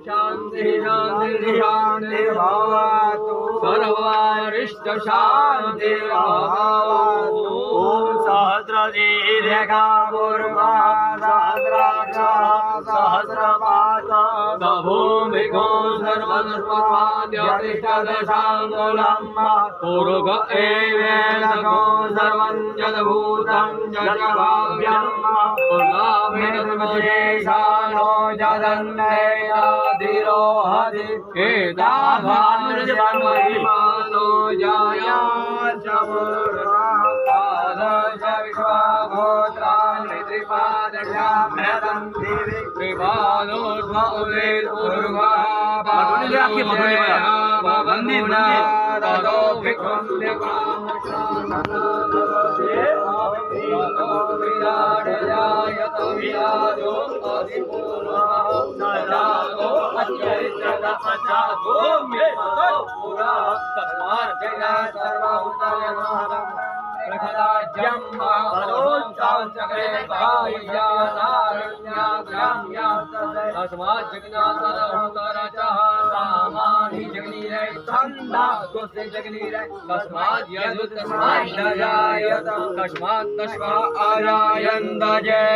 शांति शांति शांति भवतु सर्वारिष्ट शांति भवतु ओम सहस्रदीर्घा पूर्वा सहस्राक्ष सहस्रपाद भूमिको सर्वस्पत्यादिष्टदशाङ्गुलं पूर्व एवेदको सर्वं जडभूतं जडभाव्यं पूर्णाभिनर्मशेषानो जदन्नैराधिरोहति केदाभानुर्जन्महिमानो जायाच पूर्वादश विश्वाभूतानि त्रिपादशाभ्यदं दिवि त्रिपादोर्ध्वोदेव पूर्वा भवन्दिना ततो विराजयायत विराजो अधिपूर्वा जातो अच्चैतदपचातो मे पुरा तस्मात् जया सर्वभूतयनहरं प्रखदाज्यं महारोच्चाचक्रे भाय्यानारण्याग्राम्या तस्मात् जगन्नाथरहुतरचः सामानि जगनीरे छन्दा दोषे जगनीरे तस्मात् यदुत तस्मात् न जायत तस्मात् तस्मा आजायन्त जय